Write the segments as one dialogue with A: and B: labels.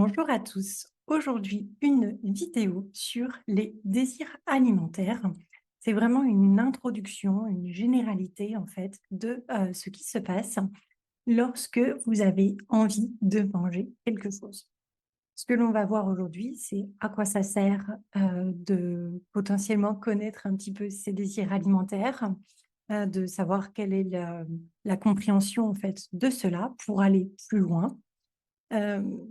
A: Bonjour à tous. Aujourd'hui, une vidéo sur les désirs alimentaires. C'est vraiment une introduction, une généralité en fait de ce qui se passe lorsque vous avez envie de manger quelque chose. Ce que l'on va voir aujourd'hui, c'est à quoi ça sert de potentiellement connaître un petit peu ces désirs alimentaires, de savoir quelle est la compréhension en fait de cela pour aller plus loin.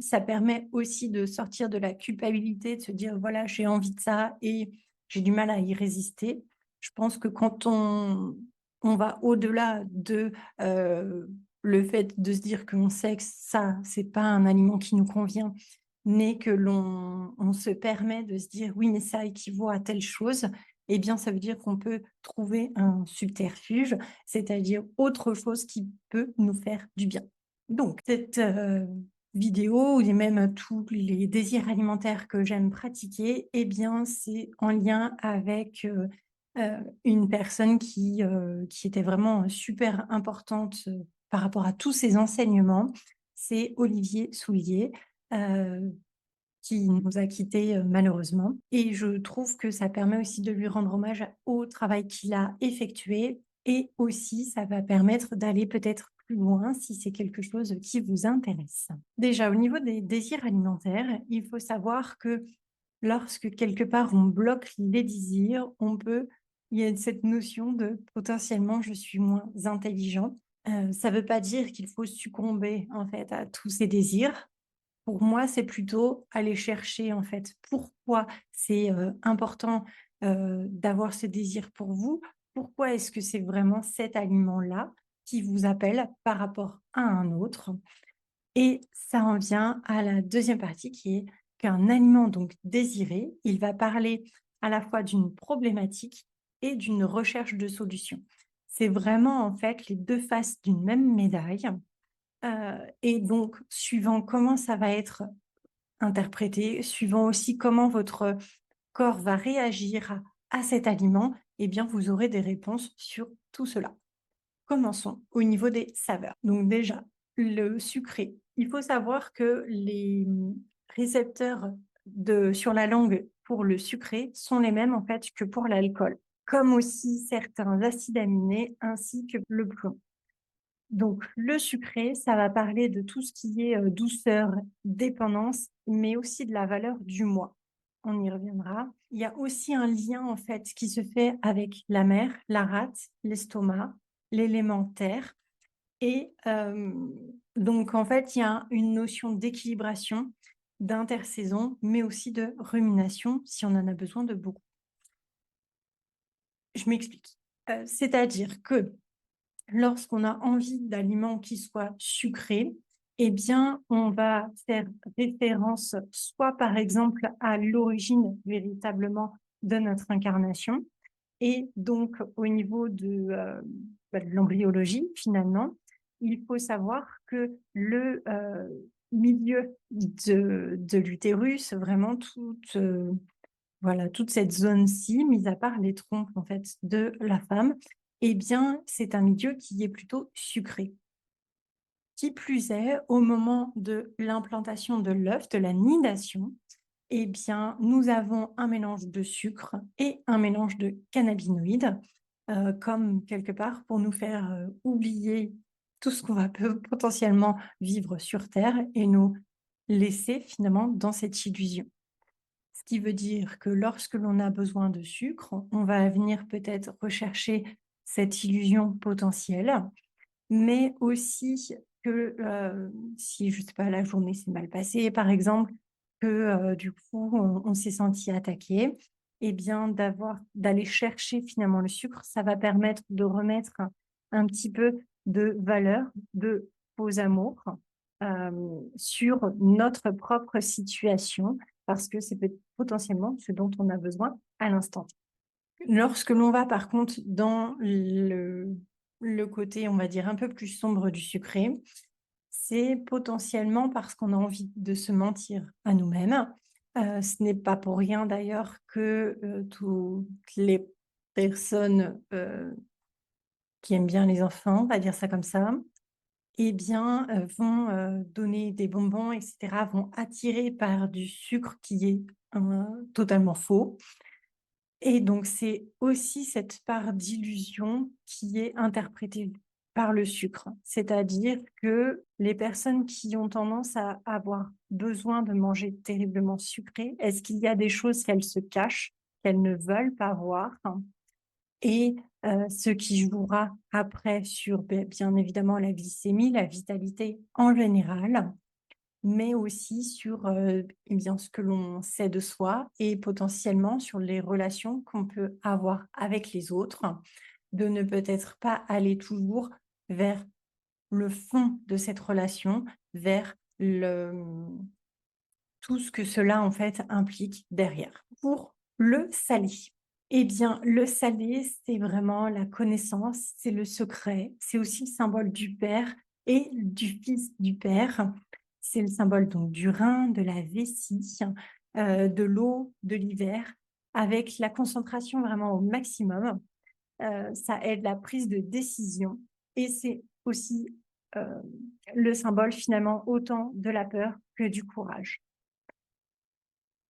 A: Ça permet aussi de sortir de la culpabilité, de se dire: «Voilà, j'ai envie de ça et j'ai du mal à y résister». Je pense que quand on va au-delà de, le fait de se dire qu'on sait que ça, c'est pas un aliment qui nous convient, mais que on se permet de se dire: «Oui, mais ça équivaut à telle chose», eh bien, ça veut dire qu'on peut trouver un subterfuge, c'est-à-dire autre chose qui peut nous faire du bien. Donc cette, vidéo et même tous les désirs alimentaires que j'aime pratiquer, eh bien, c'est en lien avec, une personne qui était vraiment, super importante, par rapport à tous ses enseignements. C'est Olivier Soulier, heu, qui nous a quittés, malheureusement et je trouve que ça permet aussi de lui rendre hommage au travail qu'il a effectué et aussi ça va permettre d'aller peut-être plus loin si c'est quelque chose qui vous intéresse. Déjà au niveau des désirs alimentaires, il faut savoir que lorsque quelque part on bloque les désirs, il y a cette notion de potentiellement je suis moins intelligent. Ça veut pas dire qu'il faut succomber en fait à tous ces désirs. Pour moi, c'est plutôt aller chercher, en fait, pourquoi c'est, important, d'avoir ce désir pour vous. Pourquoi est-ce que c'est vraiment cet aliment-là qui vous appelle par rapport à un autre? Et ça en vient à la deuxième partie qui est qu'un aliment donc désiré, il va parler à la fois d'une problématique et d'une recherche de solution. C'est vraiment, en fait, les 2 faces d'une même médaille, et donc suivant comment ça va être interpréter, suivant aussi comment votre corps va réagir à cet aliment, eh bien, vous aurez des réponses sur tout cela. Commençons au niveau des saveurs. Donc déjà, le sucré. Il faut savoir que les récepteurs sur la langue pour le sucré sont les mêmes en fait que pour l'alcool, comme aussi certains acides aminés ainsi que le plomb. Donc le sucré, ça va parler de tout ce qui est, douceur, dépendance, mais aussi de la valeur du moi. On y reviendra. Il y a aussi un lien, en fait, qui se fait avec la mer, la rate, l'estomac, l'élément terre et donc en fait, il y a une notion d'équilibration, d'intersaison, mais aussi de rumination si on en a besoin de beaucoup. Je m'explique. C'est-à-dire que lorsqu'on a envie d'aliments qui soient sucrés, eh bien, on va faire référence soit, par exemple, à l'origine véritablement de notre incarnation et donc au niveau de l'embryologie, finalement, il faut savoir que le, milieu de l'utérus, vraiment voilà, toute cette zone-ci, mis à part les trompes, en fait, de la femme, eh bien, c'est un milieu qui est plutôt sucré. Qui plus est, au moment de l'implantation de l'œuf, de la nidation, eh bien, nous avons un mélange de sucre et un mélange de cannabinoïdes, comme quelque part pour nous faire, oublier tout ce qu'on va potentiellement vivre sur terre et nous laisser finalement dans cette illusion. Ce qui veut dire que lorsque l'on a besoin de sucre, on va venir peut-être rechercher cette illusion potentielle, mais aussi que, si je sais pas, la journée s'est mal passée par exemple, que, du coup on s'est senti attaqué et bien d'aller chercher finalement le sucre, ça va permettre de remettre un petit peu de valeur, de faux amour, sur notre propre situation parce que c'est potentiellement ce dont on a besoin à l'instant. Lorsque l'on va par contre dans le côté, on va dire, un peu plus sombre du sucré, c'est potentiellement parce qu'on a envie de se mentir à nous-mêmes. Ce n'est pas pour rien d'ailleurs que, toutes les personnes, qui aiment bien les enfants, on va dire ça comme ça, eh bien, vont, donner des bonbons et cetera, vont attirer par du sucre qui est, totalement faux. Et donc c'est aussi cette part d'illusion qui est interprétée par le sucre. C'est-à-dire que les personnes qui ont tendance à avoir besoin de manger terriblement sucré, est-ce qu'il y a des choses qu'elles se cachent, qu'elles ne veulent pas voir? Et ce qui jouera après sur, bien évidemment la glycémie, la vitalité en général, mais aussi sur, eh bien, ce que l'on sait de soi et potentiellement sur les relations qu'on peut avoir avec les autres, de ne peut-être pas aller toujours vers le fond de cette relation, vers tout ce que cela, en fait, implique derrière. Pour le salé, eh bien, le salé, c'est vraiment la connaissance, c'est le secret, c'est aussi le symbole du père et du fils du père. C'est le symbole donc du rein, de la vessie, de l'eau, de l'hiver, avec la concentration vraiment au maximum. Ça aide la prise de décision et c'est aussi, heu, le symbole finalement autant de la peur que du courage.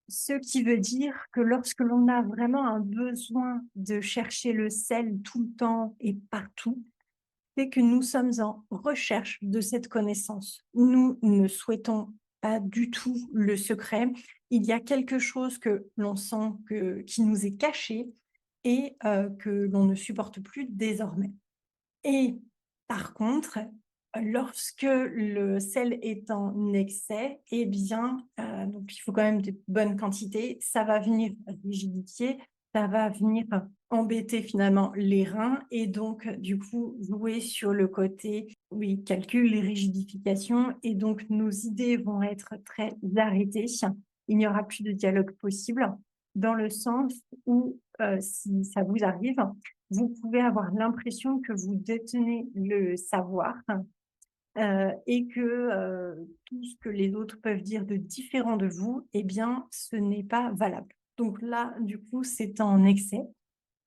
A: Ce qui veut dire que lorsque l'on a vraiment un besoin de chercher le sel tout le temps et partout, c'est que nous sommes en recherche de cette connaissance. Nous ne souhaitons pas du tout le secret. Il y a quelque chose que l'on sent qui nous est caché et que l'on ne supporte plus désormais. Et par contre, lorsque le sel est en excès, eh bien, donc il faut quand même de bonnes quantités, ça va venir rigidifier, ça va venir embêter finalement les reins et donc du coup jouer sur le côté, oui, calcul et rigidification et donc nos idées vont être très arrêtées. Il n'y aura plus de dialogue possible dans le sens où, si ça vous arrive, vous pouvez avoir l'impression que vous détenez le savoir, et que, tout ce que les autres peuvent dire de différent de vous, eh bien, ce n'est pas valable. Donc là, du coup, c'est en excès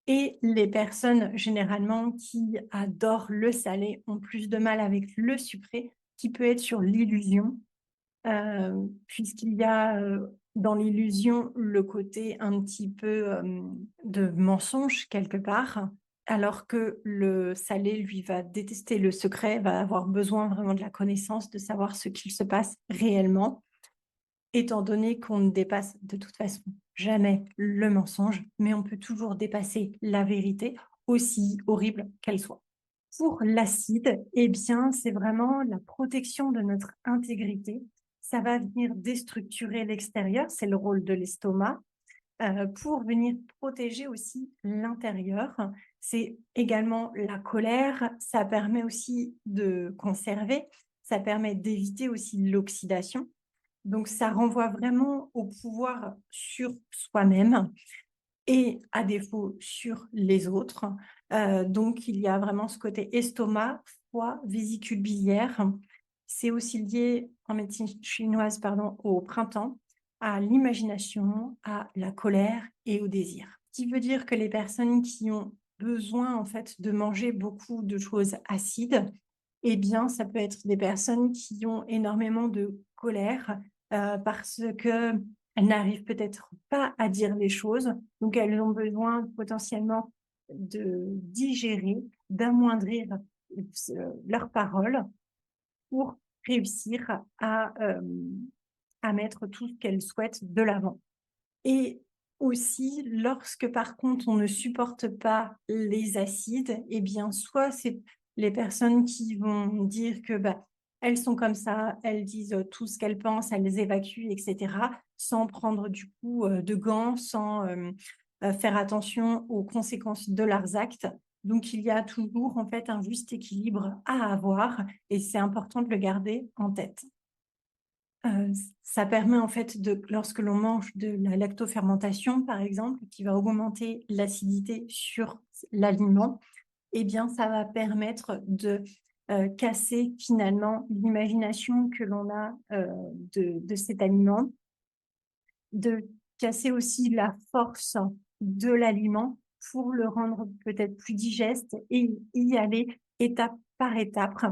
A: et les personnes généralement qui adorent le salé ont plus de mal avec le sucré, qui peut être sur l'illusion. Puisqu'il y a, dans l'illusion, le côté un petit peu, de mensonge quelque part, alors que le salé, lui, va détester le secret, va avoir besoin vraiment de la connaissance, de savoir ce qu'il se passe réellement, étant donné qu'on ne dépasse de toute façon jamais le mensonge, mais on peut toujours dépasser la vérité, aussi horrible qu'elle soit. Pour l'acide, eh bien, c'est vraiment la protection de notre intégrité. Ça va venir déstructurer l'extérieur, c'est le rôle de l'estomac, pour venir protéger aussi l'intérieur. C'est également la colère, ça permet aussi de conserver, ça permet d'éviter aussi l'oxydation. Donc ça renvoie vraiment au pouvoir sur soi-même et à défaut sur les autres. Donc il y a vraiment ce côté estomac, foie, vésicule biliaire. C'est aussi lié en médecine chinoise, pardon, au printemps, à l'imagination, à la colère et au désir. Ce qui veut dire que les personnes qui ont besoin en fait de manger beaucoup de choses acides, eh bien ça peut être des personnes qui ont énormément de colère, parce que elles n'arrivent peut-être pas à dire les choses, donc elles ont besoin potentiellement de digérer, d'amoindrir leurs paroles pour réussir à mettre tout ce qu'elles souhaitent de l'avant. Et aussi, lorsque par contre on ne supporte pas les acides, eh bien soit c'est les personnes qui vont dire que bah, elles sont comme ça, elles disent tout ce qu'elles pensent, elles les évacuent, etc., sans prendre du coup de gants, sans faire attention aux conséquences de leurs actes. Donc il y a toujours en fait un juste équilibre à avoir et c'est important de le garder en tête. Ça permet en fait de lorsque l'on mange de la lactofermentation, par exemple, qui va augmenter l'acidité sur l'aliment, eh bien, ça va permettre de, casser finalement l'imagination que l'on a, de cet aliment, de casser aussi la force de l'aliment pour le rendre peut-être plus digeste et y aller étape par étape.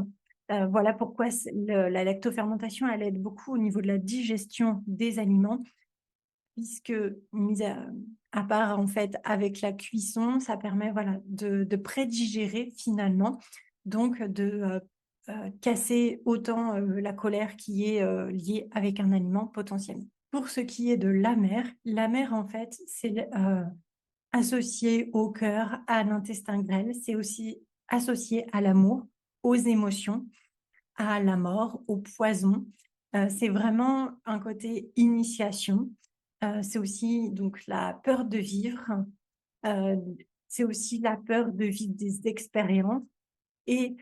A: Voilà pourquoi la lactofermentation, elle aide beaucoup au niveau de la digestion des aliments, puisque mis à part en fait avec la cuisson, ça permet voilà de prédigérer finalement, donc casser autant, la colère qui est, liée avec un aliment potentiellement. Pour ce qui est de la mer en fait, c'est, associé au cœur, à l'intestin grêle, c'est aussi associé à l'amour, aux émotions, à la mort, au poison. C'est vraiment un côté initiation. C'est aussi donc la peur de vivre, heu, c'est aussi la peur de vivre des expériences et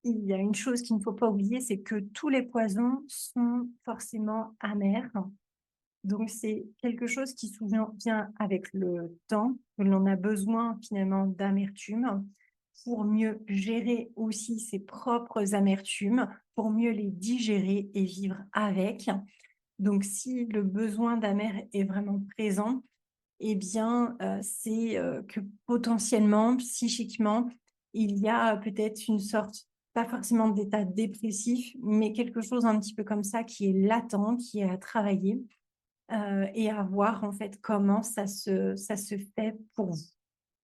A: il y a une chose qu'il ne faut pas oublier, c'est que tous les poisons sont forcément amers. Donc c'est quelque chose qui souvent vient avec le temps, que l'on a besoin finalement d'amertume pour mieux gérer aussi ses propres amertumes, pour mieux les digérer et vivre avec. Donc si le besoin d'amer est vraiment présent, eh bien, c'est, que potentiellement, psychiquement, il y a peut-être une sorte, pas forcément d'état dépressif, mais quelque chose un petit peu comme ça qui est latent, qui est à travailler, et à voir en fait comment ça se fait pour vous.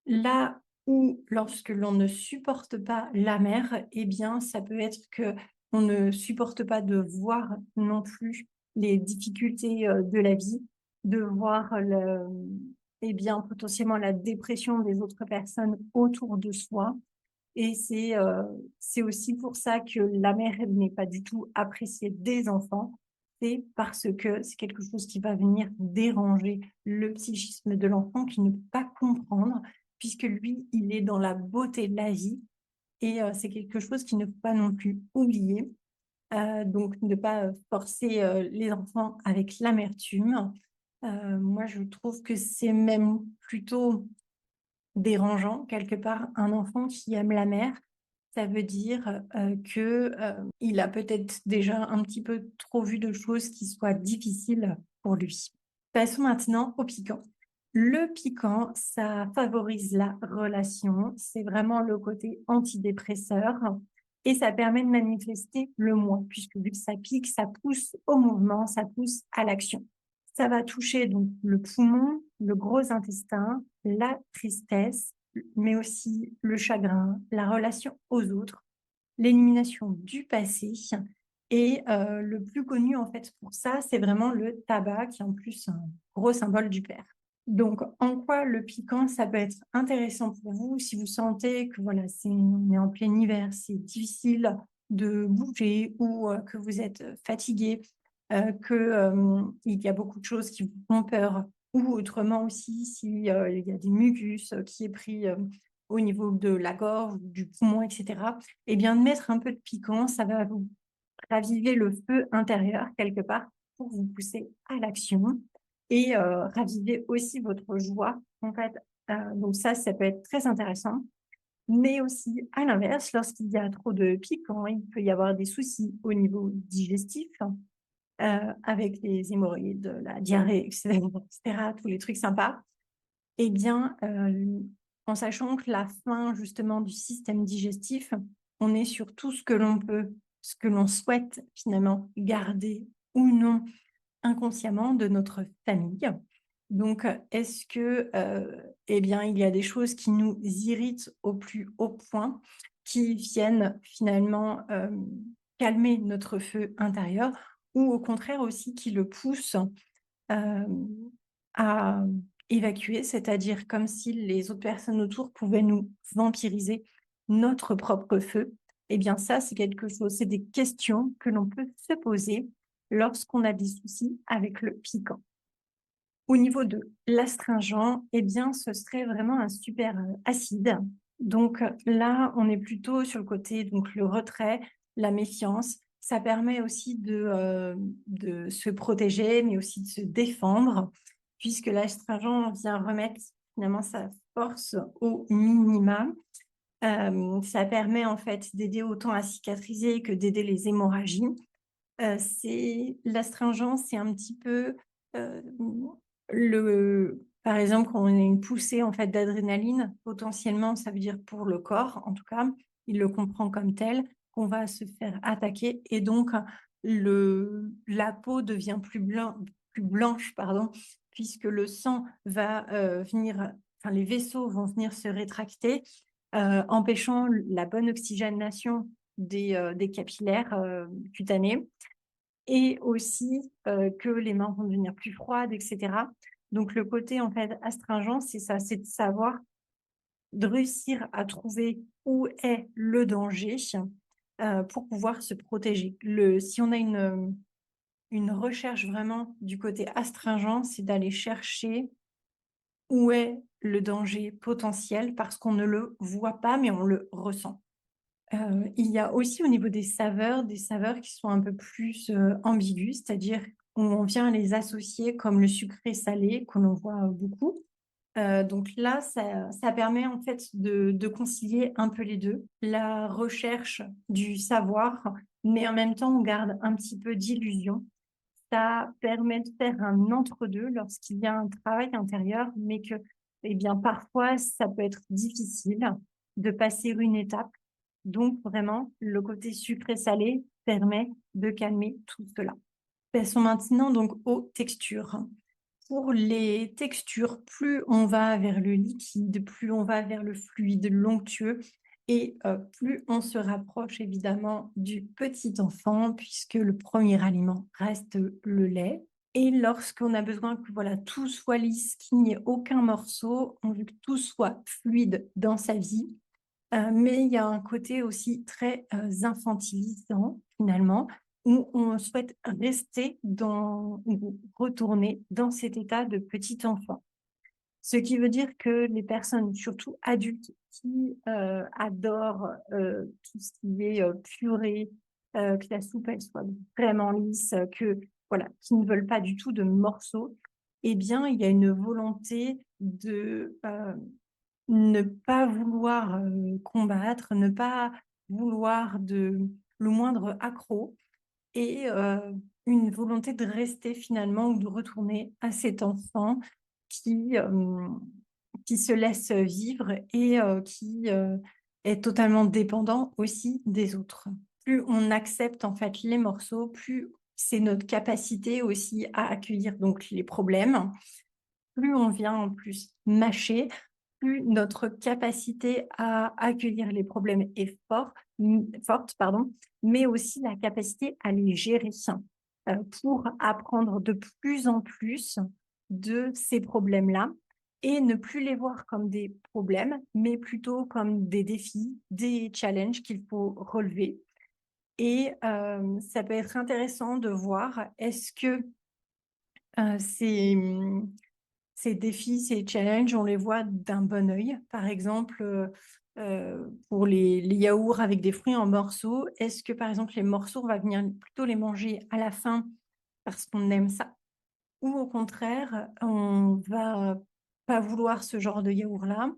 A: Là où lorsque l'on ne supporte pas la mer, eh bien, ça peut être que on ne supporte pas de voir non plus les difficultés, de la vie, de voir eh bien, potentiellement la dépression des autres personnes autour de soi et c'est aussi pour ça que la mer n'est pas du tout appréciée des enfants. C'est parce que c'est quelque chose qui va venir déranger le psychisme de l'enfant qui ne peut pas comprendre, puisque lui, il est dans la beauté de la vie et c'est quelque chose qu'il ne faut pas non plus oublier. Donc ne pas, forcer, les enfants avec l'amertume. Moi, je trouve que c'est même plutôt dérangeant quelque part. Un enfant qui aime la mer, ça veut dire, que, il a peut-être déjà un petit peu trop vu de choses qui soient difficiles pour lui. Passons maintenant au piquant. Le piquant, ça favorise la relation, c'est vraiment le côté antidépresseur et ça permet de manifester le moi, puisque vu que ça pique, ça pousse au mouvement, ça pousse à l'action. Ça va toucher donc le poumon, le gros intestin, la tristesse, mais aussi le chagrin, la relation aux autres, l'élimination du passé et le plus connu en fait pour ça, c'est vraiment le tabac qui est en plus un gros symbole du père. Donc en quoi le piquant, ça peut être intéressant pour vous si vous sentez que voilà, on est en plein hiver, c'est difficile de bouger ou que vous êtes fatigué, que, il y a beaucoup de choses qui vous font peur ou autrement aussi si, il y a des mucus, qui est pris, au niveau de la gorge, du poumon et cetera, et bien de mettre un peu de piquant, ça va vous raviver le feu intérieur quelque part pour vous pousser à l'action et raviver aussi votre joie en fait, donc ça peut être très intéressant. Mais aussi à l'inverse, lorsqu'il y a trop de piquant, il peut y avoir des soucis au niveau digestif, avec les hémorroïdes, la diarrhée et cetera, tous les trucs sympas. Eh bien, en sachant que la fin justement du système digestif, on est sur tout ce que l'on peut, ce que l'on souhaite finalement garder ou non inconsciemment de notre famille. Donc, est-ce que, eh bien, il y a des choses qui nous irritent au plus haut point, qui viennent finalement, calmer notre feu intérieur ou au contraire aussi qui le poussent, hem, à évacuer? C'est-à-dire comme si les autres personnes autour pouvaient nous vampiriser notre propre feu. Eh bien ça, c'est quelque chose, c'est des questions que l'on peut se poser lorsqu'on a des soucis avec le piquant. Au niveau de l'astringent, eh bien, ce serait vraiment un super, acide. Donc, là, on est plutôt sur le côté donc le retrait, la méfiance. Ça permet aussi de se protéger, mais aussi de se défendre, puisque l'astringent vient remettre finalement sa force au minimum. Ça permet en fait d'aider autant à cicatriser que d'aider les hémorragies. C'est l'astringent, c'est un petit peu, heu, par exemple, quand on a une poussée en fait d'adrénaline, potentiellement, ça veut dire pour le corps, en tout cas, il le comprend comme tel. qu'on va se faire attaquer et donc la peau devient plus blanche, pardon, puisque le sang va venir, enfin les vaisseaux vont venir se rétracter, empêchant la bonne oxygénation des capillaires cutanés et aussi que les mains vont devenir plus froides, etc. Donc le côté en fait astringent, c'est ça, c'est de savoir, de réussir à trouver où est le danger pour pouvoir se protéger. Si on a une recherche vraiment du côté astringent, c'est d'aller chercher où est le danger potentiel parce qu'on ne le voit pas, mais on le ressent. Il y a aussi au niveau des saveurs qui sont un peu plus ambiguës, c'est-à-dire on vient les associer comme le sucré salé, que l'on voit beaucoup. Donc là, ça permet en fait de concilier un peu les deux, la recherche du savoir, mais en même temps, on garde un petit peu d'illusion. Ça permet de faire un entre-deux lorsqu'il y a un travail intérieur, mais que, eh bien, parfois, ça peut être difficile de passer une étape. Donc, vraiment, le côté sucré-salé permet de calmer tout cela. Passons maintenant donc aux textures. Pour les textures, plus on va vers le liquide, plus on va vers le fluide, l'onctueux, et plus on se rapproche évidemment du petit enfant, puisque le premier aliment reste le lait. Et lorsqu'on a besoin que voilà, tout soit lisse, qu'il n'y ait aucun morceau, on veut que tout soit fluide dans sa vie, mais il y a un côté aussi très infantilisant finalement, où on souhaite rester ou retourner dans cet état de petit enfant. Ce qui veut dire que les personnes, surtout adultes, qui adorent tout ce qui est purée, que la soupe elle soit vraiment lisse, que voilà, qui ne veulent pas du tout de morceaux, eh bien, il y a une volonté de ne pas vouloir combattre, ne pas vouloir le moindre accroc et une volonté de rester finalement ou de retourner à cet enfant qui, euh, qui se laisse vivre et qui est totalement dépendant aussi des autres. Plus on accepte en fait les morceaux, plus c'est notre capacité aussi à accueillir donc les problèmes. Plus on vient en plus mâcher, plus notre capacité à accueillir les problèmes est forte, pardon, mais aussi la capacité à les gérer pour apprendre de plus en plus de ces problèmes-là et ne plus les voir comme des problèmes, mais plutôt comme des défis, des challenges qu'il faut relever. Et ça peut être intéressant de voir est-ce que euh, ces, ces défis, ces challenges, on les voit d'un bon œil. Par exemple, pour les yaourts avec des fruits en morceaux, est-ce que par exemple les morceaux, on va venir plutôt les manger à la fin parce qu'on aime ça? Ou au contraire, on va pas vouloir ce genre de yaourt-là.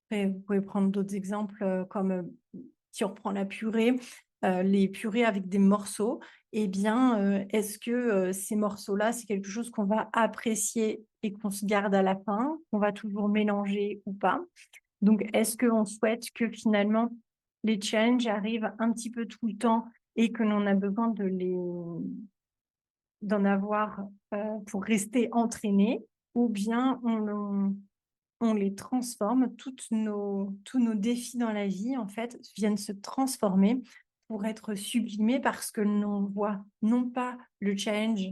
A: Après, vous pouvez prendre d'autres exemples comme si on reprend la purée, les purées avec des morceaux, eh bien, est-ce que ces morceaux-là, c'est quelque chose qu'on va apprécier et qu'on se garde à la fin, qu'on va toujours mélanger ou pas? Donc, est-ce qu'on souhaite que finalement les challenges arrivent un petit peu tout le temps et que l'on a besoin d'en avoir pour rester entraîné, ou bien on les transforme, tous nos défis dans la vie, en fait, viennent se transformer pour être sublimés parce que l'on voit non pas le challenge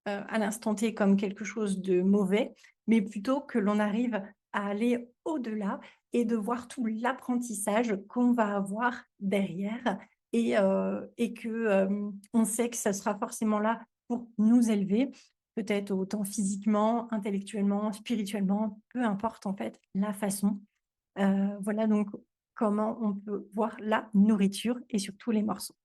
A: à l'instant T comme quelque chose de mauvais, mais plutôt que l'on arrive à aller au-delà et de voir tout l'apprentissage qu'on va avoir derrière et que on sait que ça sera forcément là pour nous élever, peut-être autant physiquement, intellectuellement, spirituellement, peu importe en fait la façon. Voilà donc comment on peut voir la nourriture et surtout les morceaux.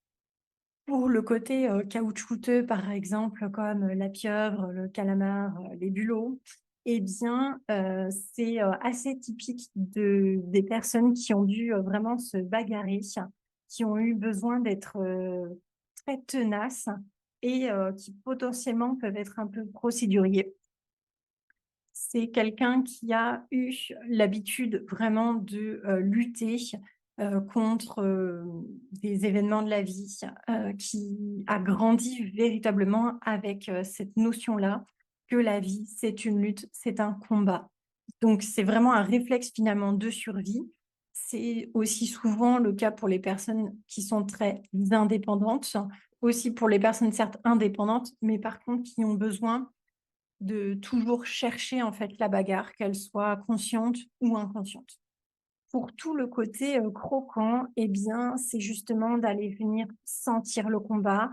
A: Pour le côté caoutchouteux, par exemple, comme la pieuvre, le calamar, les bulots, eh bien, c'est assez typique des personnes qui ont dû vraiment se bagarrer, qui ont eu besoin d'être très tenaces et qui potentiellement peuvent être un peu procéduriers. C'est quelqu'un qui a eu l'habitude vraiment de lutter contre, des événements de la vie, qui a grandi véritablement avec, cette notion-là que la vie, c'est une lutte, c'est un combat. Donc c'est vraiment un réflexe finalement de survie. C'est aussi souvent le cas pour les personnes qui sont très indépendantes, aussi pour les personnes certes indépendantes, mais par contre qui ont besoin de toujours chercher en fait la bagarre, qu'elle soit consciente ou inconsciente. Pour tout le côté, croquant, eh bien, c'est justement d'aller venir sentir le combat,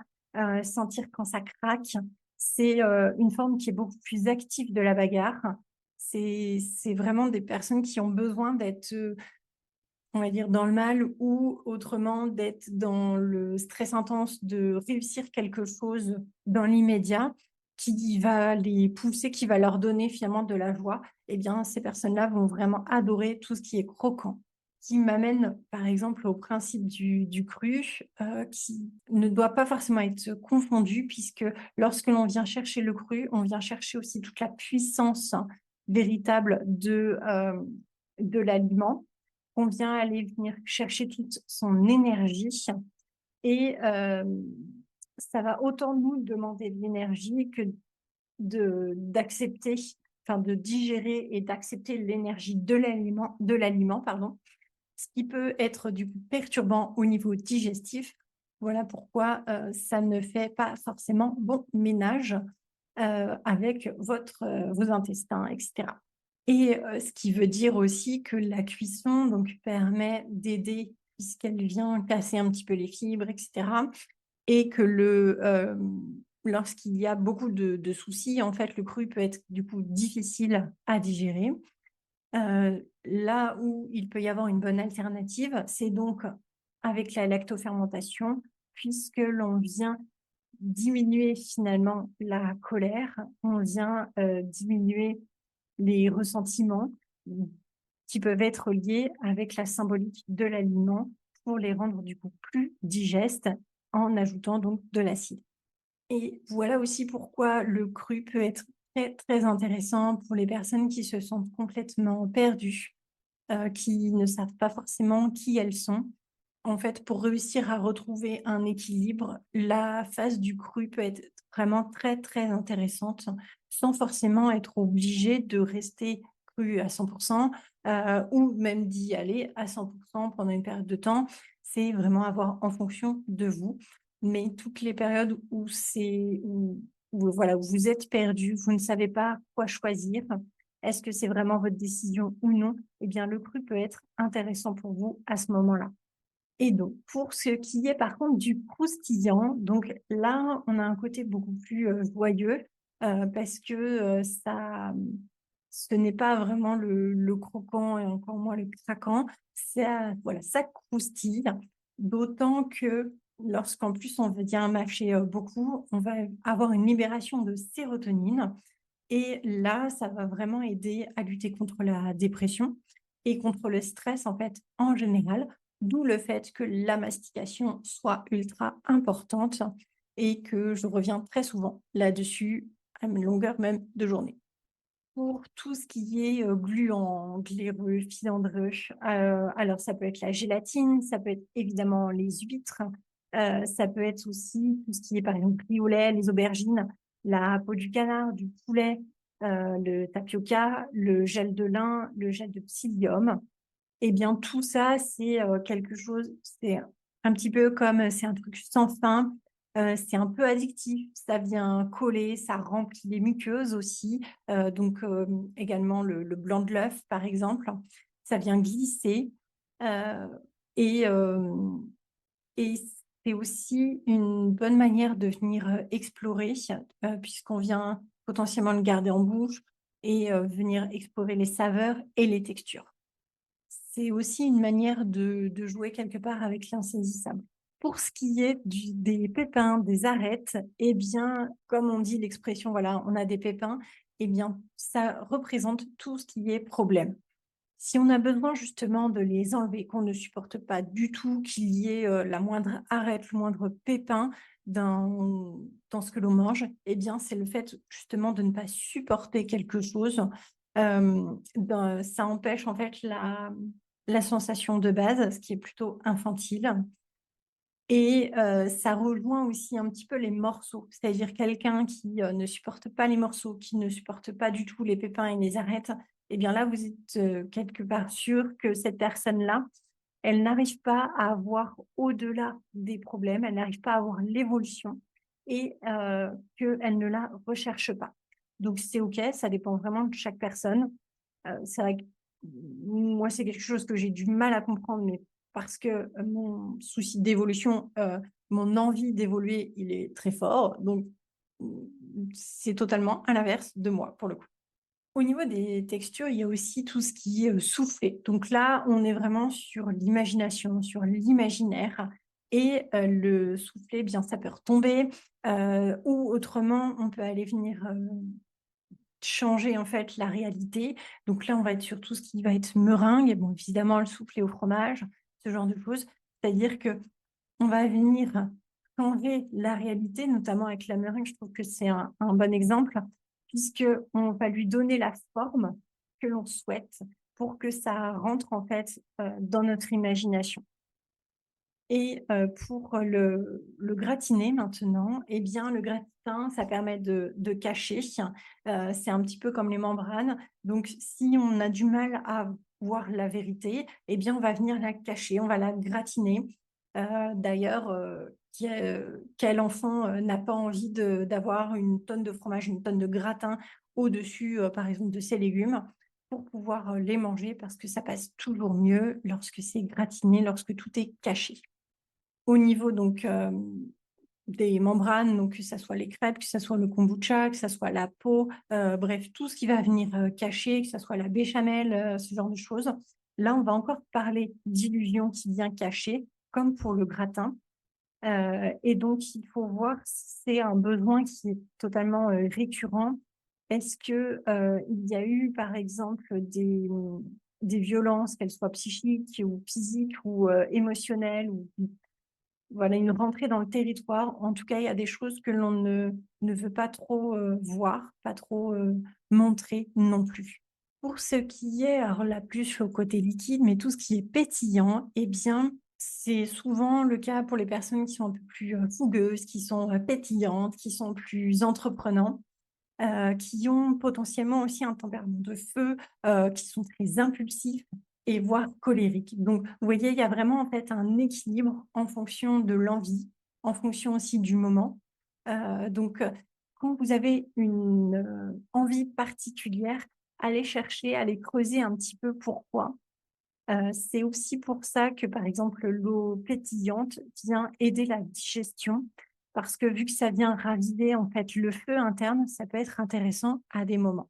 A: sentir quand ça craque. C'est, une forme qui est beaucoup plus active de la bagarre. C'est vraiment des personnes qui ont besoin d'être, on va dire dans le mal ou autrement d'être dans le stress intense de réussir quelque chose dans l'immédiat qui va les pousser, qui va leur donner finalement de la joie, eh bien, ces personnes-là vont vraiment adorer tout ce qui est croquant. Qui m'amène, par exemple, au principe du cru, qui ne doit pas forcément être confondu, puisque lorsque l'on vient chercher le cru, on vient chercher aussi toute la puissance véritable de l'aliment. On vient aller venir chercher toute son énergie et ça va autant nous demander de l'énergie que d'accepter, enfin de digérer et d'accepter l'énergie de l'aliment, pardon, ce qui peut être du coup perturbant au niveau digestif. Voilà pourquoi ça ne fait pas forcément bon ménage avec vos intestins, etc. Et ce qui veut dire aussi que la cuisson donc permet d'aider puisqu'elle vient casser un petit peu les fibres, etc. Et que lorsqu'il y a beaucoup de soucis, en fait, le cru peut être du coup difficile à digérer. Là où il peut y avoir une bonne alternative, c'est donc avec la lactofermentation, puisque l'on vient diminuer finalement la colère, on vient diminuer les ressentiments qui peuvent être liés avec la symbolique de l'aliment pour les rendre du coup plus digestes en ajoutant donc de l'acide. Et voilà aussi pourquoi le cru peut être très, très intéressant pour les personnes qui se sentent complètement perdues, qui ne savent pas forcément qui elles sont. En fait, pour réussir à retrouver un équilibre, la phase du cru peut être vraiment très, très intéressante, sans forcément être obligé de rester cru à 100%, ou même d'y aller à 100% pendant une période de temps. C'est vraiment à voir en fonction de vous. Mais toutes les périodes où voilà, où vous êtes perdu, vous ne savez pas quoi choisir, est-ce que c'est vraiment votre décision ou non? Eh bien, le cru peut être intéressant pour vous à ce moment-là. Et donc, pour ce qui est par contre du croustillant, donc là, on a un côté beaucoup plus joyeux parce que ce n'est pas vraiment le croquant et encore moins le craquant. Ça, voilà, ça croustille. D'autant que lorsqu'en plus on veut bien mâcher beaucoup, on va avoir une libération de sérotonine. Et là, ça va vraiment aider à lutter contre la dépression et contre le stress en fait en général, d'où le fait que la mastication soit ultra importante et que je reviens très souvent là-dessus à une longueur même de journée. Pour tout ce qui est gluant, glaireux, filandreux, alors ça peut être la gélatine, ça peut être évidemment les huîtres, ça peut être aussi tout ce qui est par exemple riz au lait, les aubergines, la peau du canard, du poulet, le tapioca, le gel de lin, le gel de psyllium. Eh bien, tout ça, c'est quelque chose, c'est un petit peu comme, c'est un truc sans fin, c'est un peu addictif, ça vient coller, ça remplit les muqueuses aussi, donc également le blanc de l'œuf, par exemple, ça vient glisser euh, et, euh, et c'est aussi une bonne manière de venir explorer, puisqu'on vient potentiellement le garder en bouche et venir explorer les saveurs et les textures. C'est aussi une manière de jouer quelque part avec l'insaisissable. Pour ce qui est des pépins, des arêtes, eh bien, comme on dit l'expression, voilà, on a des pépins, eh bien, ça représente tout ce qui est problème. Si on a besoin justement de les enlever, qu'on ne supporte pas du tout qu'il y ait la moindre arête, le moindre pépin dans ce que l'on mange, eh bien, c'est le fait justement de ne pas supporter quelque chose. Ça empêche en fait la sensation de base, ce qui est plutôt infantile. Et ça rejoint aussi un petit peu les morceaux, c'est-à-dire quelqu'un qui, ne supporte pas les morceaux, qui ne supporte pas du tout les pépins et les arêtes, et bien là, vous êtes, quelque part sûr que cette personne-là, elle n'arrive pas à voir au-delà des problèmes, elle n'arrive pas à voir l'évolution et qu'elle ne la recherche pas. Donc c'est OK, ça dépend vraiment de chaque personne. C'est vrai que moi, c'est quelque chose que j'ai du mal à comprendre, mais parce que, mon souci d'évolution, mon envie d'évoluer, il est très fort, donc mmh, c'est totalement à l'inverse de moi, pour le coup. Au niveau des textures, il y a aussi tout ce qui est, soufflé. Donc là, on est vraiment sur l'imagination, sur l'imaginaire et le soufflé, bien, ça peut retomber, ou autrement, on peut aller venir, changer en fait la réalité. Donc là, on va être sur tout ce qui va être meringue et bon, évidemment le soufflé au fromage, ce genre de choses. C'est-à-dire que on va venir changer la réalité, notamment avec la meringue, je trouve que c'est un bon exemple, puisque on va lui donner la forme que l'on souhaite pour que ça rentre en fait, dans notre imagination. Et pour le gratiner maintenant, eh bien, le gratin, ça permet de cacher, c'est un petit peu comme les membranes. Donc si on a du mal à voir la vérité, eh bien, on va venir la cacher, on va la gratiner. D'ailleurs, quel enfant, n'a pas envie d'avoir une tonne de fromage, une tonne de gratin au-dessus, par exemple, de ses légumes pour pouvoir, les manger parce que ça passe toujours mieux lorsque c'est gratiné, lorsque tout est caché. Au niveau donc, des membranes, donc que ça soit les crêpes, que ça soit le kombucha, que ça soit la peau, bref, tout ce qui va venir, cacher, que ça soit la béchamel, ce genre de choses. Là, on va encore parler d'illusion qui vient cacher, comme pour le gratin, et donc il faut voir si c'est un besoin qui est totalement, récurrent. Est-ce que, il y a eu, par exemple, des violences, qu'elles soient psychiques ou physiques ou, émotionnelles ou voilà, une rentrée dans le territoire. En tout cas, il y a des choses que l'on ne veut pas trop, voir, pas trop, montrer non plus. Pour ce qui est, alors là, plus au côté liquide, mais tout ce qui est pétillant, eh bien, c'est souvent le cas pour les personnes qui sont un peu plus, fougueuses, qui sont, pétillantes, qui sont plus entreprenantes, qui ont potentiellement aussi un tempérament de feu, qui sont très impulsifs et voire colériques. Donc, vous voyez, il y a vraiment en fait un équilibre en fonction de l'envie, en fonction aussi du moment. Donc, quand vous avez une, envie particulière, allez chercher, allez creuser un petit peu pourquoi. C'est aussi pour ça que, par exemple, l'eau pétillante vient aider la digestion, parce que vu que ça vient raviver, en fait, le feu interne, ça peut être intéressant à des moments.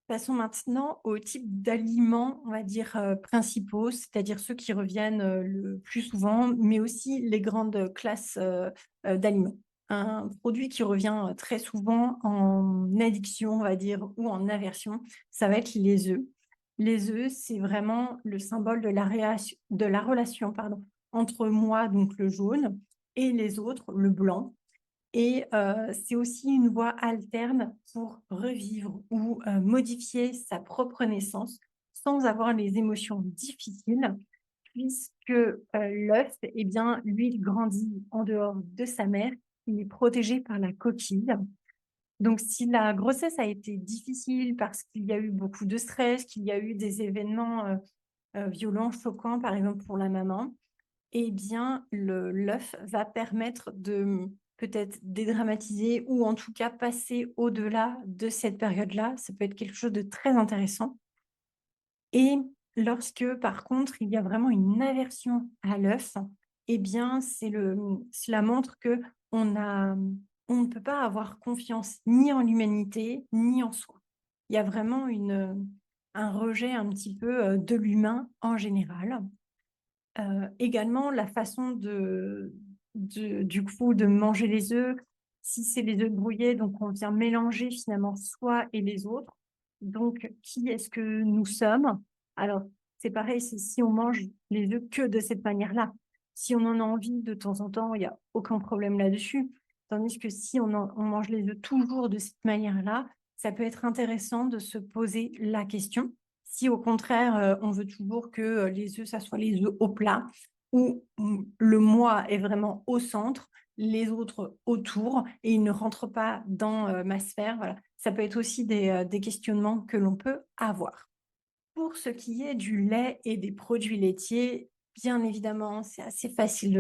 A: Passons maintenant aux types d'aliments, on va dire, principaux, c'est-à-dire ceux qui reviennent, le plus souvent, mais aussi les grandes classes, d'aliments. Un produit qui revient, très souvent en addiction, on va dire, ou en aversion, ça va être les œufs. Les œufs, c'est vraiment le symbole de la relation, pardon, entre moi, donc le jaune, et les autres, le blanc. Et c'est aussi une voie alterne pour revivre ou modifier sa propre naissance sans avoir les émotions difficiles puisque, l'œuf, eh bien, lui, il grandit en dehors de sa mère, il est protégé par la coquille. Donc si la grossesse a été difficile parce qu'il y a eu beaucoup de stress, qu'il y a eu des événements, violents, choquants, par exemple pour la maman, eh bien, le l'œuf va permettre de, peut-être dédramatiser ou en tout cas passer au-delà de cette période-là. Ça peut être quelque chose de très intéressant et lorsque, par contre, il y a vraiment une aversion à l'œuf, eh bien, cela montre on ne peut pas avoir confiance ni en l'humanité, ni en soi. Il y a vraiment un rejet un petit peu, de l'humain en général. Également la façon du coup de manger les œufs, si c'est les œufs brouillés, donc on vient mélanger finalement soi et les autres. Donc qui est-ce que nous sommes? Alors c'est pareil, c'est si on mange les œufs que de cette manière-là. Si on en a envie de temps en temps, il y a aucun problème là-dessus. Tandis que si on mange les œufs toujours de cette manière-là, ça peut être intéressant de se poser la question Si au contraire, on veut toujours que, les œufs, ça soit les œufs au plat où, le moi est vraiment au centre, les autres autour et ils ne rentrent pas dans, ma sphère, voilà. Ça peut être aussi des questionnements que l'on peut avoir. Pour ce qui est du lait et des produits laitiers, bien évidemment, c'est assez facile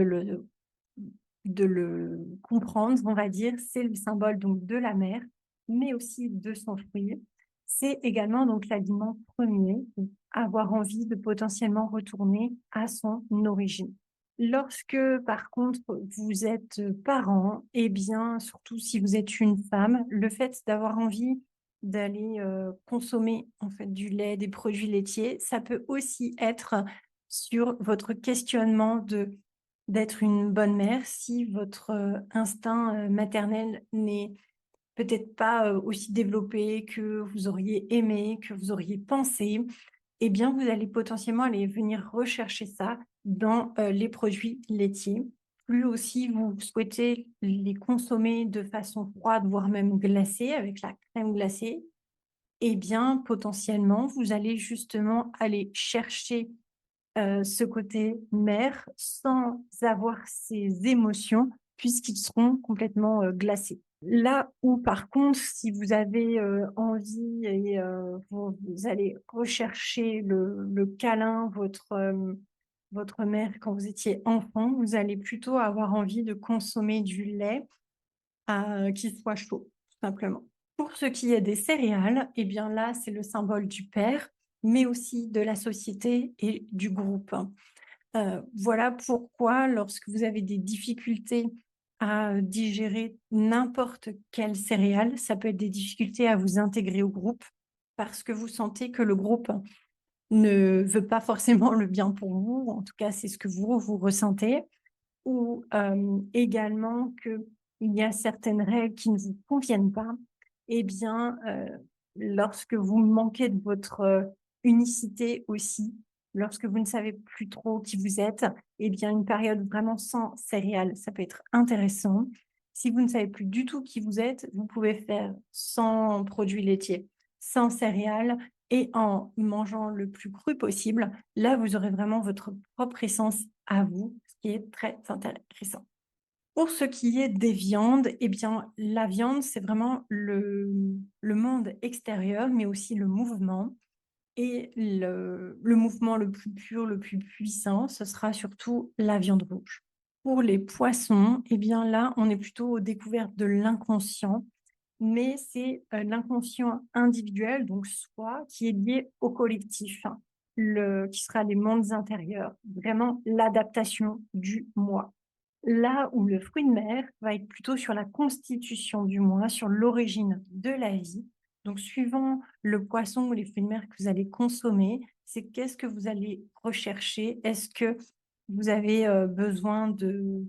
A: de le comprendre, on va dire. C'est le symbole donc de la mère, mais aussi de son fruit. C'est également donc l'aliment premier, donc avoir envie de potentiellement retourner à son origine. Lorsque, par contre, vous êtes parent, eh bien, surtout si vous êtes une femme, le fait d'avoir envie d'aller consommer en fait du lait, des produits laitiers, ça peut aussi être sur votre questionnement d'être une bonne mère si votre, instinct, maternel n'est peut-être pas, aussi développé que vous auriez aimé, que vous auriez pensé, eh bien, vous allez potentiellement aller venir rechercher ça dans, les produits laitiers. Plus aussi vous souhaitez les consommer de façon froide, voire même glacée avec la crème glacée, eh bien, potentiellement, vous allez justement aller chercher ce côté mère sans avoir ces émotions puisqu'ils seront complètement, glacés. Là où par contre, si vous avez, envie et vous allez rechercher le câlin, votre mère quand vous étiez enfant, vous allez plutôt avoir envie de consommer du lait qui soit chaud, tout simplement. Pour ce qui est des céréales, eh bien là, c'est le symbole du père, mais aussi de la société et du groupe. Voilà pourquoi lorsque vous avez des difficultés à digérer n'importe quelle céréale, ça peut être des difficultés à vous intégrer au groupe parce que vous sentez que le groupe ne veut pas forcément le bien pour vous, en tout cas, c'est ce que vous ressentez ou également qu'il y a certaines règles qui ne vous conviennent pas, eh bien, lorsque vous manquez de votre, unicité aussi, lorsque vous ne savez plus trop qui vous êtes, eh bien, une période vraiment sans céréales, ça peut être intéressant. Si vous ne savez plus du tout qui vous êtes, vous pouvez faire sans produits laitiers, sans céréales et en mangeant le plus cru possible. Là, vous aurez vraiment votre propre essence à vous, ce qui est très intéressant. Pour ce qui est des viandes, eh bien, la viande, c'est vraiment le monde extérieur, mais aussi le mouvement. Et le mouvement le plus pur, le plus puissant, ce sera surtout la viande rouge. Pour les poissons, eh bien là, on est plutôt aux découvertes de l'inconscient, mais c'est l'inconscient individuel, donc soi, qui est lié au collectif, hein, qui sera les mondes intérieurs, vraiment l'adaptation du moi. Là où le fruit de mer va être plutôt sur la constitution du moi, sur l'origine de la vie. Donc, suivant le poisson ou les fruits de mer que vous allez consommer, c'est qu'est-ce que vous allez rechercher? Est-ce que vous avez besoin de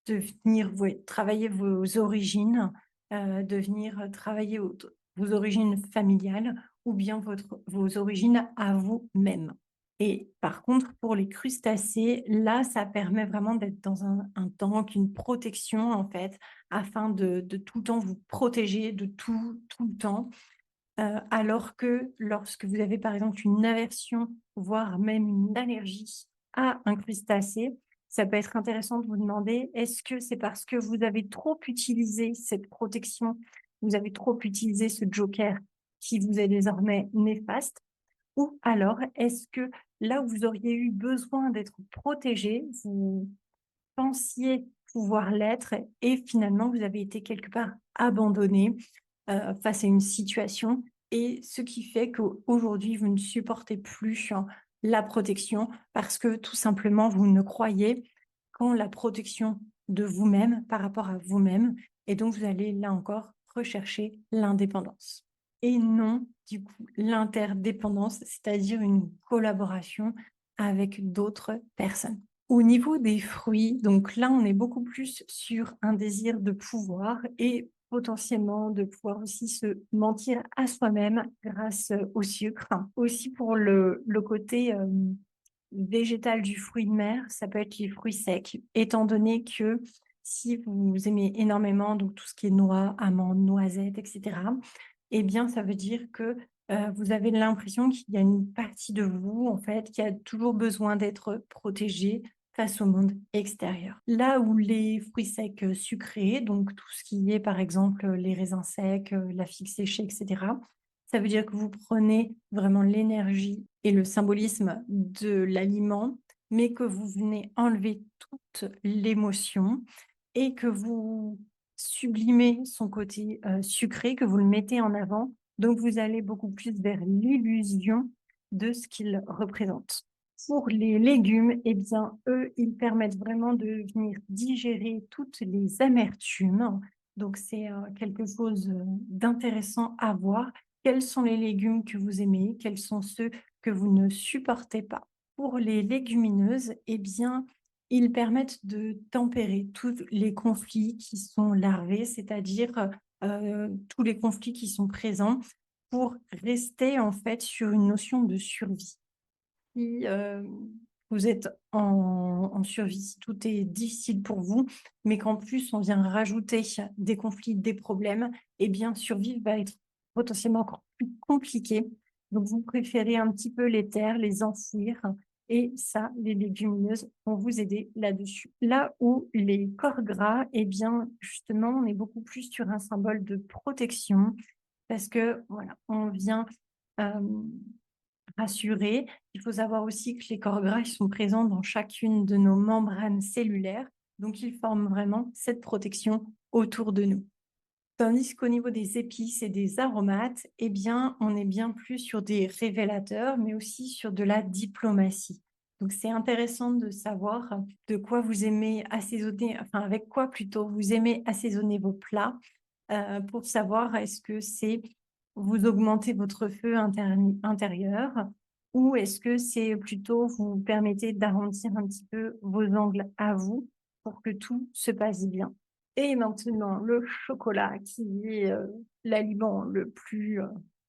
A: venir travailler vos origines, de venir travailler vos origines familiales ou bien vos origines à vous-même. Et par contre, pour les crustacés, là, ça permet vraiment d'être dans un tank, une protection en fait, afin de tout le temps vous protéger de tout le temps. Alors que lorsque vous avez par exemple une aversion, voire même une allergie à un crustacé, ça peut être intéressant de vous demander, est-ce que c'est parce que vous avez trop utilisé cette protection, vous avez trop utilisé ce joker qui vous est désormais néfaste, ou alors est-ce que là où vous auriez eu besoin d'être protégé, vous pensiez pouvoir l'être et finalement vous avez été quelque part abandonné face à une situation et ce qui fait qu'aujourd'hui, vous ne supportez plus la protection parce que tout simplement, vous ne croyez qu'en la protection de vous-même par rapport à vous-même et donc vous allez là encore rechercher l'indépendance. Et non, du coup, l'interdépendance, c'est-à-dire une collaboration avec d'autres personnes. Au niveau des fruits, donc là, on est beaucoup plus sur un désir de pouvoir et potentiellement de pouvoir aussi se mentir à soi-même grâce au sucre. Aussi pour le côté végétal du fruit de mer, ça peut être les fruits secs, étant donné que si vous aimez énormément donc tout ce qui est noix, amandes, noisettes, etc., eh bien, ça veut dire que Vous avez l'impression qu'il y a une partie de vous, en fait, qui a toujours besoin d'être protégée face au monde extérieur. Là où les fruits secs, sucrés, donc tout ce qui est, par exemple, les raisins secs, la figue séchée et cetera, ça veut dire que vous prenez vraiment l'énergie et le symbolisme de l'aliment, mais que vous venez enlever toute l'émotion et que vous sublimez son côté, sucré, que vous le mettez en avant, donc vous allez beaucoup plus vers l'illusion de ce qu'ils représentent. Pour les légumes, eh bien, eux, ils permettent vraiment de venir digérer toutes les amertumes. Donc c'est, quelque chose, d'intéressant à voir. Quels sont les légumes que vous aimez? Quels sont ceux que vous ne supportez pas? Pour les légumineuses, eh bien, ils permettent de tempérer tous les conflits qui sont larvés, c'est-à-dire, tous les conflits qui sont présents pour rester en fait sur une notion de survie. Si, vous êtes en survie, si tout est difficile pour vous, mais qu'en plus on vient rajouter des conflits, des problèmes, eh bien survivre va être potentiellement encore plus compliqué. Donc vous préférez un petit peu les taire, les enfouir et ça, les légumineuses vont vous aider là-dessus. Là où les corps gras, eh bien justement, on est beaucoup plus sur un symbole de protection parce que voilà, on vient, hem rassurer. Il faut savoir aussi que les corps gras, ils sont présents dans chacune de nos membranes cellulaires, donc ils forment vraiment cette protection autour de nous. Tandis qu'au niveau des épices et des aromates, eh bien, on est bien plus sur des révélateurs, mais aussi sur de la diplomatie. Donc, c'est intéressant de savoir de quoi vous aimez assaisonner, enfin, avec quoi plutôt vous aimez assaisonner vos plats, pour savoir est-ce que c'est vous augmentez votre feu intérieur ou est-ce que c'est plutôt vous permettez d'arrondir un petit peu vos angles à vous pour que tout se passe bien. Et maintenant, le chocolat qui est, l'aliment le plus,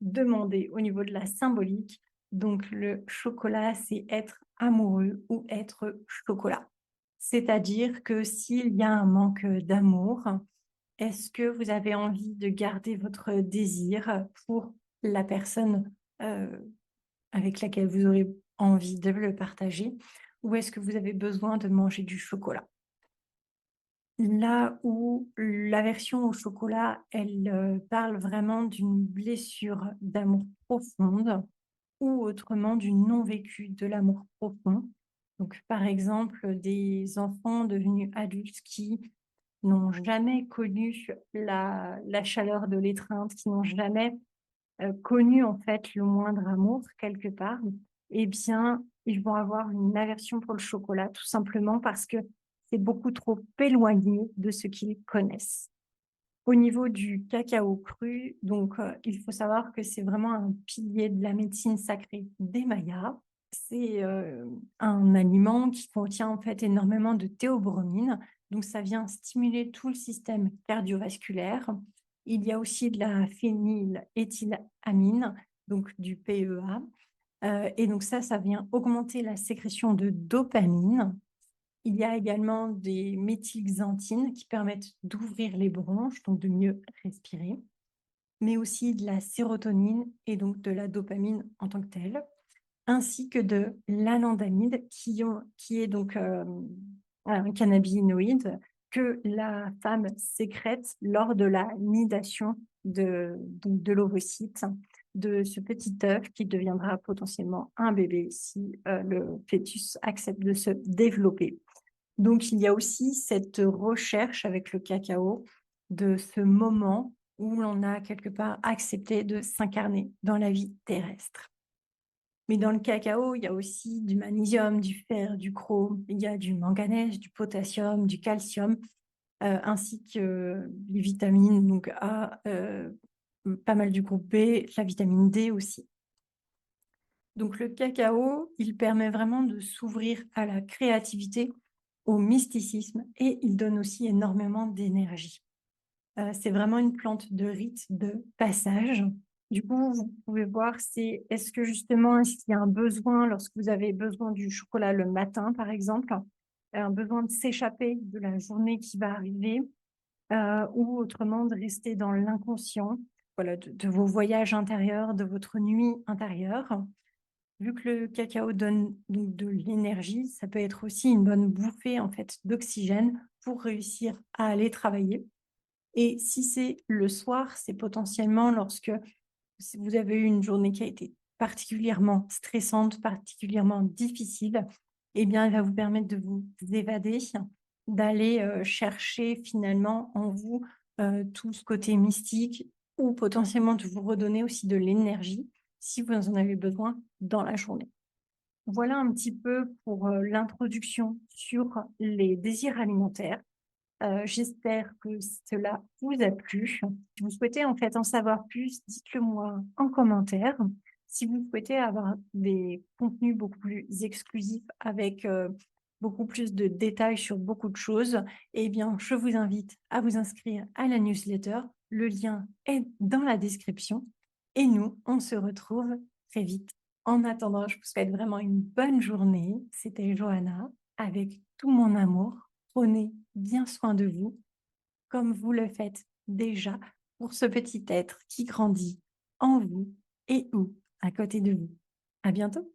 A: demandé au niveau de la symbolique. Donc le chocolat, c'est être amoureux ou être chocolat. C'est-à-dire que s'il y a un manque, d'amour, est-ce que vous avez envie de garder votre désir pour la personne, avec laquelle vous aurez envie de le partager? Ou est-ce que vous avez besoin de manger du chocolat? Là où l'aversion au chocolat, elle, parle vraiment d'une blessure d'amour profonde ou autrement du non vécu de l'amour profond. Donc, par exemple, des enfants devenus adultes qui n'ont jamais connu la chaleur de l'étreinte, qui n'ont jamais, connu en fait le moindre amour quelque part, eh bien, ils vont avoir une aversion pour le chocolat, tout simplement parce que c'est beaucoup trop éloigné de ce qu'ils connaissent. Au niveau du cacao cru, donc, il faut savoir que c'est vraiment un pilier de la médecine sacrée des Mayas. C'est, un aliment qui contient en fait énormément de théobromine, donc ça vient stimuler tout le système cardiovasculaire. Il y a aussi de la phényléthylamine, donc du PEA, et donc ça vient augmenter la sécrétion de dopamine. Il y a également des méthylxanthines qui permettent d'ouvrir les bronches, donc de mieux respirer, mais aussi de la sérotonine et donc de la dopamine en tant que telle, ainsi que de l'anandamide qui est donc un cannabinoïde que la femme sécrète lors de la nidation donc de l'ovocyte, de ce petit œuf qui deviendra potentiellement un bébé si le fœtus accepte de se développer. Donc, il y a aussi cette recherche avec le cacao de ce moment où l'on a quelque part accepté de s'incarner dans la vie terrestre. Mais dans le cacao, il y a aussi du magnésium, du fer, du chrome, il y a du manganèse, du potassium, du calcium, ainsi que les vitamines, donc A, pas mal du groupe B, la vitamine D aussi. Donc le cacao, il permet vraiment de s'ouvrir à la créativité, au mysticisme et il donne aussi énormément d'énergie. C'est vraiment une plante de rite de passage. Du coup, vous pouvez voir, c'est est-ce que justement, est-ce qu'il y a un besoin lorsque vous avez besoin du chocolat le matin, par exemple, un besoin de s'échapper de la journée qui va arriver, ou autrement de rester dans l'inconscient. voilà, de vos voyages intérieurs, de votre nuit intérieure. Vu que le cacao donne donc de l'énergie, ça peut être aussi une bonne bouffée en fait d'oxygène pour réussir à aller travailler. Et si c'est le soir, c'est potentiellement lorsque si vous avez eu une journée qui a été particulièrement stressante, particulièrement difficile, eh bien, elle va vous permettre de vous évader, d'aller, chercher finalement en vous, tout ce côté mystique ou potentiellement de vous redonner aussi de l'énergie si vous en avez besoin dans la journée. Voilà un petit peu pour, l'introduction sur les désirs alimentaires. J'espère que cela vous a plu. Si vous souhaitez en fait en savoir plus, dites-le moi en commentaire. Si vous souhaitez avoir des contenus beaucoup plus exclusifs avec, beaucoup plus de détails sur beaucoup de choses, eh bien, je vous invite à vous inscrire à la newsletter. Le lien est dans la description et nous, on se retrouve très vite. En attendant, je vous souhaite vraiment une bonne journée. C'était Johanna avec tout mon amour. Prenez bien soin de vous, comme vous le faites déjà pour ce petit être qui grandit en vous et ou à côté de vous. À bientôt.